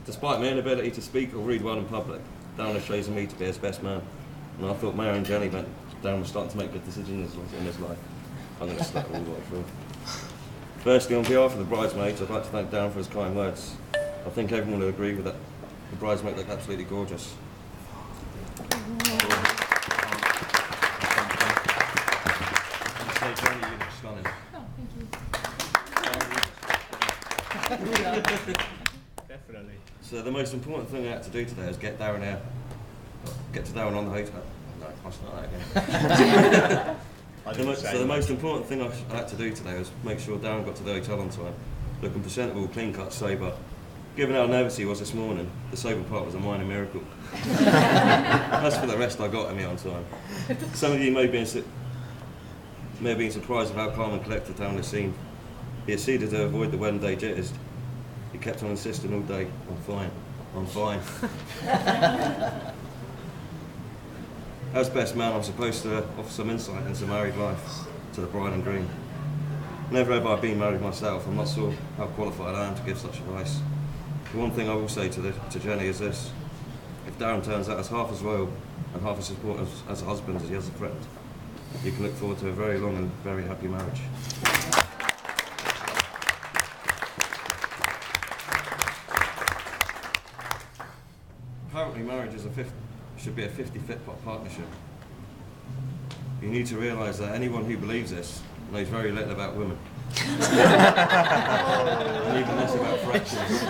Despite my inability to speak or read well in public, Darren has chosen me to be his best man. And I thought marrying Jenny meant Darren was starting to make good decisions in his life. I'm going to stick all the way through. Firstly, on behalf of the bridesmaids, I'd like to thank Darren for his kind words. I think everyone will agree with that. The bridesmaids look absolutely gorgeous. Jenny, you look stunning. Oh, thank you. Definitely. So the most important thing I had to do today is get Darren out. Get to Darren on the hotel. No, I'll start that again. So the most important thing I had to do today was make sure Darren got to the hotel on time, looking presentable, clean cut, sober. Given how nervous he was this morning, the sober part was a minor miracle. As for the rest, I got him here on time. Some of you may have been surprised at how calm and collected Darren seemed. He acceded to avoid the wedding day jitters. He kept on insisting all day, I'm fine, I'm fine. As best man, I'm supposed to offer some insight into married life to the bride and groom. Never have I been married myself. I'm not sure how qualified I am to give such advice. The one thing I will say to Jenny is this: if Darren turns out as half as loyal and half as supportive as a husband as he is a friend, you can look forward to a very long and very happy marriage. Apparently marriage is should be a 50-50 partnership. You need to realise that anyone who believes this knows very little about women. And even less about fractions.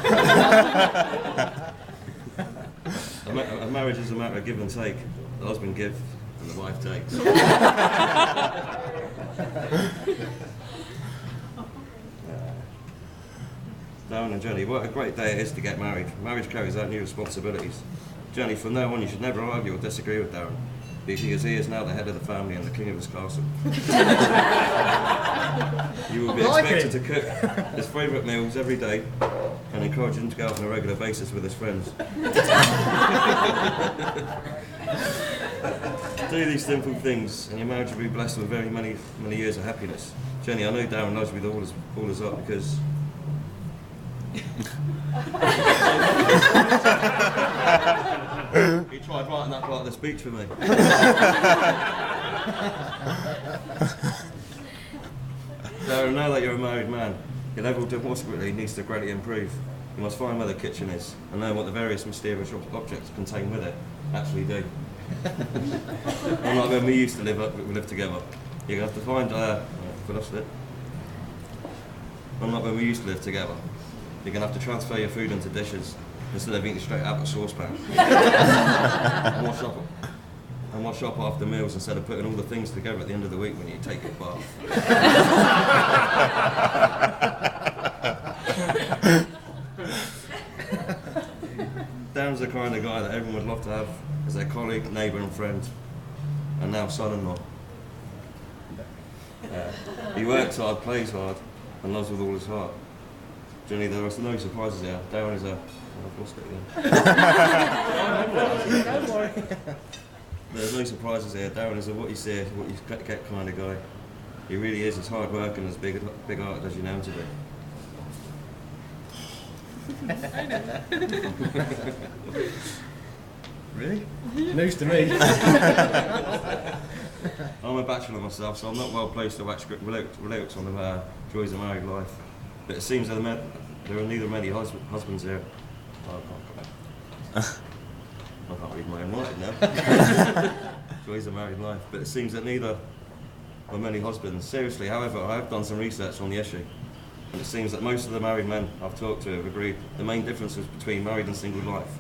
A marriage is a matter of give and take. The husband gives and the wife takes. Darren and Jenny, what a great day it is to get married. Marriage carries out new responsibilities. Jenny, from now on you should never argue or disagree with Darren, because he is now the head of the family and the king of his castle. You will be expected to cook his favourite meals every day and encourage him to go out on a regular basis with his friends. Do these simple things and your marriage will be blessed with very many years of happiness. Jenny, I know Darren knows me all his up because he tried writing that part of the speech for me. Darren, now that you're a married man, your level of divorceability needs to greatly improve. You must find where the kitchen is and know what the various mysterious objects contained with it actually do. Unlike when we used to live together, you're going to have to find Unlike when we used to live together, you're going to have to transfer your food into dishes instead of eating straight out of a saucepan. and wash up after meals instead of putting all the things together at the end of the week when you take your bath. Darren's the kind of guy that everyone would love to have as their colleague, neighbour and friend, and now son-in-law. He works hard, plays hard, and loves with all his heart. Jenny, there are no surprises here. Darren is I've lost it again. There's no surprises here. Darren is a what you see, what you get kind of guy. He really is as hard working as big-hearted as you know him to be. Really? News to me. I'm a bachelor myself, so I'm not well placed to wax lyrics on the joys of married life. But it seems that there are neither many husbands here. Oh, I can't read my own writing now. Joys of married life. But it seems that neither are many husbands. Seriously, however, I have done some research on the issue. And it seems that most of the married men I've talked to have agreed the main differences between married and single life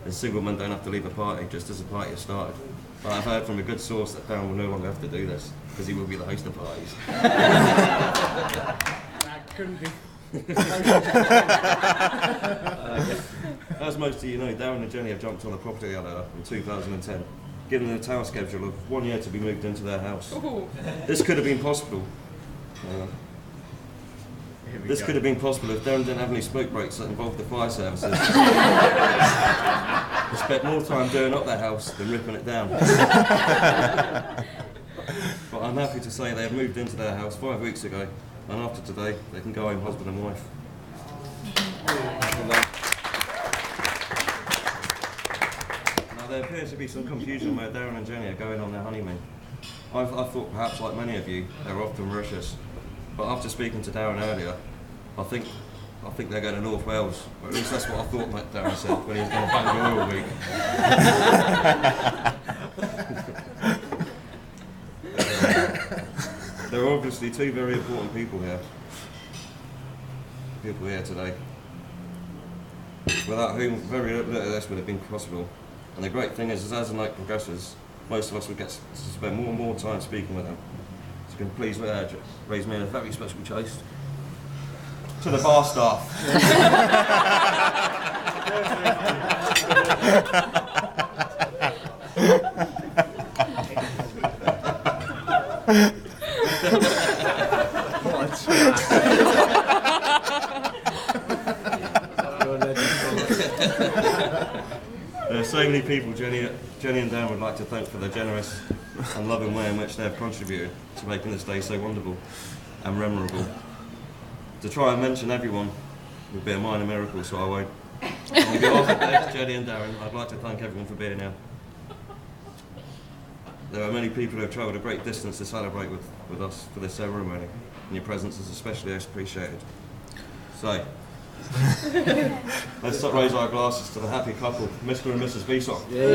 is single men don't have to leave a party just as the party has started. But I've heard from a good source that Darren will no longer have to do this because he will be the host of parties. That couldn't be. As most of you know, Darren and Jenny have jumped on a property ladder in 2010, given them a tower schedule of 1 year to be moved into their house. This could have been possible. This could have been possible if Darren didn't have any smoke breaks that involved the fire services. They spent more time doing up their house than ripping it down. But I'm happy to say they have moved into their house 5 weeks ago, and after today, they can go home husband and wife. there appears to be some confusion where Darren and Jenny are going on their honeymoon. I thought perhaps, like many of you, they were off to Mauritius. But after speaking to Darren earlier, I think they're going to North Wales. Or at least that's what I thought Darren said when he was going to Bangor all week. There are obviously two very important people here today, without whom very little of this would have been possible. And the great thing is, as the night progresses, most of us will get to spend more and more time speaking with them. So can you please raise me a very special toast to the bar staff. There are so many people Jenny and Dan would like to thank for their generous and loving way in which they have contributed to making this day so wonderful and memorable. To try and mention everyone would be a minor miracle, so I won't. On behalf of Beth, Jenny and Darren, I'd like to thank everyone for being here. There are many people who have travelled a great distance to celebrate with us for this ceremony, and your presence is especially appreciated. So, let's raise our glasses to the happy couple, Mr. and Mrs. Beesock. Yay!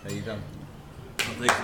Are you done? I think so.